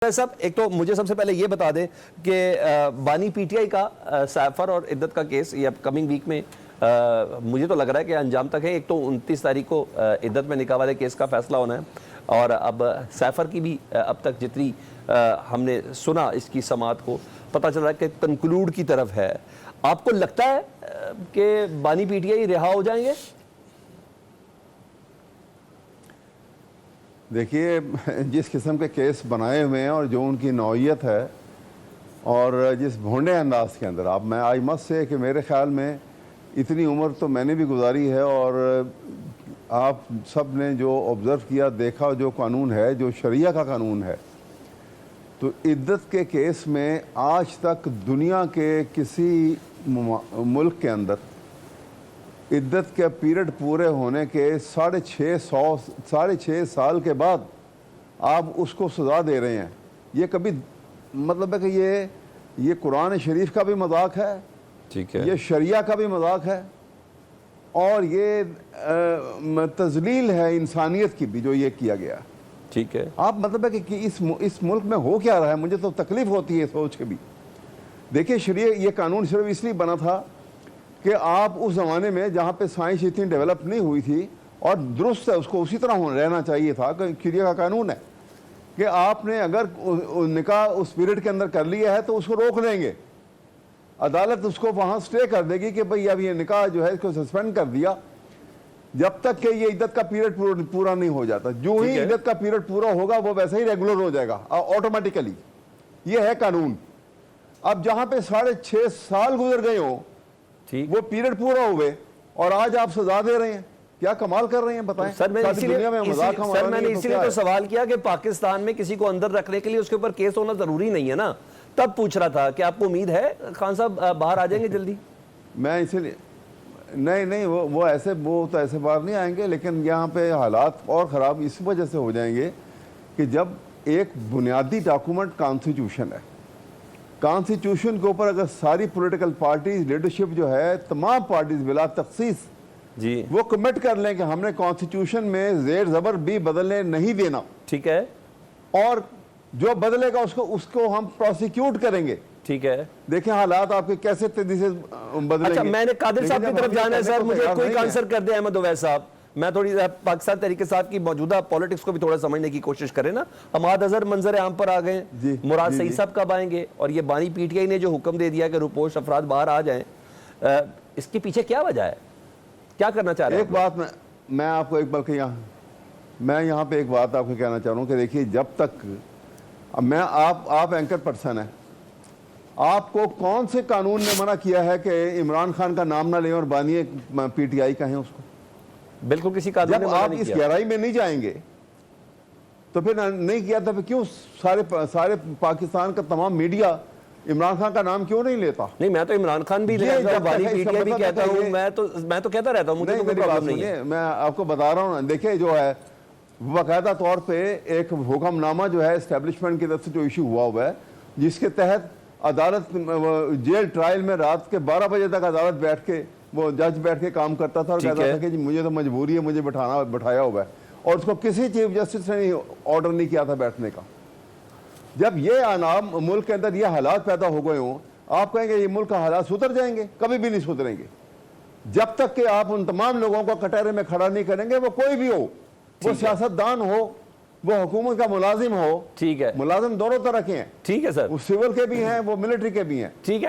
صاحب ایک تو مجھے سب سے پہلے یہ بتا دیں کہ بانی پی ٹی آئی کا سیفر اور عدت کا کیس یہ اب کمنگ ویک میں مجھے تو لگ رہا ہے کہ انجام تک ہے. ایک تو 29 تاریخ کو عدت میں نکاح والے کیس کا فیصلہ ہونا ہے اور اب سیفر کی بھی اب تک جتنی ہم نے سنا اس کی سماعت کو پتہ چل رہا ہے کہ کنکلوڈ کی طرف ہے. آپ کو لگتا ہے کہ بانی پی ٹی آئی رہا ہو جائیں گے؟ دیکھیے جس قسم کے کیس بنائے ہوئے ہیں اور جو ان کی نوعیت ہے اور جس بھونڈے انداز کے اندر میں آئی مسٹ سے کہ میرے خیال میں اتنی عمر تو میں نے بھی گزاری ہے اور آپ سب نے جو آبزرو کیا دیکھا جو قانون ہے جو شریعہ کا قانون ہے تو عدت کے کیس میں آج تک دنیا کے کسی ملک کے اندر عدت کے پیریڈ پورے ہونے کے 6.5 سال کے بعد آپ اس کو سزا دے رہے ہیں. یہ کبھی مطلب ہے کہ یہ قرآن شریف کا بھی مذاق ہے, ٹھیک ہے, یہ شریعہ کا بھی مذاق ہے اور یہ تذلیل ہے انسانیت کی بھی جو یہ کیا گیا. ٹھیک ہے, آپ مطلب ہے کہ اس ملک میں ہو کیا رہا ہے, مجھے تو تکلیف ہوتی ہے سوچ کے بھی. دیکھیے شریعہ یہ قانون صرف اس لیے بنا تھا کہ آپ اس زمانے میں جہاں پہ سائنس اتنی ڈیولپ نہیں ہوئی تھی اور درست ہے اس کو اسی طرح رہنا چاہیے تھا کہ شریعہ کا قانون ہے کہ آپ نے اگر نکاح اس پیریڈ کے اندر کر لیا ہے تو اس کو روک لیں گے, عدالت اس کو وہاں سٹے کر دے گی کہ بھئی اب یہ نکاح جو ہے اس کو سسپینڈ کر دیا جب تک کہ یہ عدت کا پیریڈ پورا نہیں ہو جاتا. جو ہی عدت کا پیریڈ پورا ہوگا وہ ویسے ہی ریگولر ہو جائے گا آٹومیٹیکلی. یہ ہے قانون. اب جہاں پہ 6.5 سال گزر گئے ہوں وہ پیریڈ پورا ہوئے اور آج آپ سزا دے رہے ہیں, کیا کمال کر رہے ہیں بتائیں. سر میں نے اسی لیے تو سوال کیا کہ پاکستان میں کسی کو اندر رکھنے کے لیے اس کے اوپر کیس ہونا ضروری نہیں ہے نا, تب پوچھ رہا تھا کہ آپ کو امید ہے خان صاحب باہر آ جائیں گے جلدی؟ میں اسی لیے نہیں وہ تو ایسے باہر نہیں آئیں گے, لیکن یہاں پہ حالات اور خراب اس وجہ سے ہو جائیں گے کہ جب ایک بنیادی ڈاکومنٹ کانسٹیٹیوشن ہے, کانسٹیٹیوشن کے اوپر اگر ساری پولیٹیکل پارٹیز لیڈرشپ جو ہے تمام پارٹیز بلا تخصیص جی وہ کمٹ کر لیں کہ ہم نے کانسٹیٹیوشن میں زیر زبر بھی بدلنے نہیں دینا, ٹھیک ہے, اور جو بدلے گا اس کو ہم پروسیکیوٹ کریں گے. ٹھیک ہے, دیکھیں حالات آپ کے کیسے تیزی سے بدلیں گے. اچھا میں نے قادر صاحب کی طرف جانا ہے سر, مجھے کوئی آنسر کر دے احمد اویس صاحب. میں تھوڑی پاکستان تحریک صاحب کی موجودہ پولیٹکس کو بھی تھوڑا سمجھنے کی کوشش کریں نا. عماد اظہر منظر عام پر آ گئے, مراد سعید صاحب کب آئیں گے, اور یہ بانی پی ٹی آئی نے جو حکم دے دیا کہ روپوش افراد باہر آ جائیں, اس کے پیچھے کیا وجہ ہے, کیا کرنا چاہ رہے ہیں؟ ایک بات میں آپ کو میں یہاں پہ ایک بات آپ کو کہنا چاہ رہا ہوں کہ دیکھیے جب تک آپ اینکر پرسن ہیں, آپ کو کون سے قانون نے منع کیا ہے کہ عمران خان کا نام نہ لیں اور بانی پی ٹی آئی کہیں اس کو؟ بالکل کسی قانون نے جب منع آپ نہیں اس کیا. گہرائی میں نہیں جائیں گے تو پھر نہیں کیا تھا, پھر کیوں سارے پاکستان کا تمام میڈیا عمران خان کا نام کیوں نہیں لیتا؟ نہیں میں تو عمران خان بھی بانی پی ٹی آئی بھی کہتا ہوں, میں تو کہتا رہتا ہوں, مجھے تو کوئی پرابلم نہیں ہے. میں آپ کو بتا رہا ہوں نا, دیکھیں جو ہے باقاعدہ طور پہ ایک حکم نامہ جو ہے اسٹیبلشمنٹ کی طرف سے جو ایشو ہوا ہے جس کے تحت عدالت جیل ٹرائل میں رات کے 12 بجے تک عدالت بیٹھ کے وہ جج بیٹھ کے کام کرتا تھا اور کہتا تھا کہ مجھے تو مجبوری ہے, مجھے بٹھایا ہوا ہے, اور اس کو کسی چیف جسٹس نے آرڈر نہیں کیا تھا بیٹھنے کا. جب یہ ملک کے اندر یہ حالات پیدا ہو گئے ہوں, آپ کہیں گے یہ ملک کا حالات سدھر جائیں گے؟ کبھی بھی نہیں سدھریں گے جب تک کہ آپ ان تمام لوگوں کو کٹہرے میں کھڑا نہیں کریں گے. وہ کوئی بھی ہو, وہ سیاستدان ہو, وہ حکومت کا ملازم ہو, ٹھیک ہے, ملازم دونوں طرح کے ہیں, ٹھیک ہے سر, وہ سول کے بھی ہیں وہ ملٹری کے بھی ہیں. ٹھیک ہے,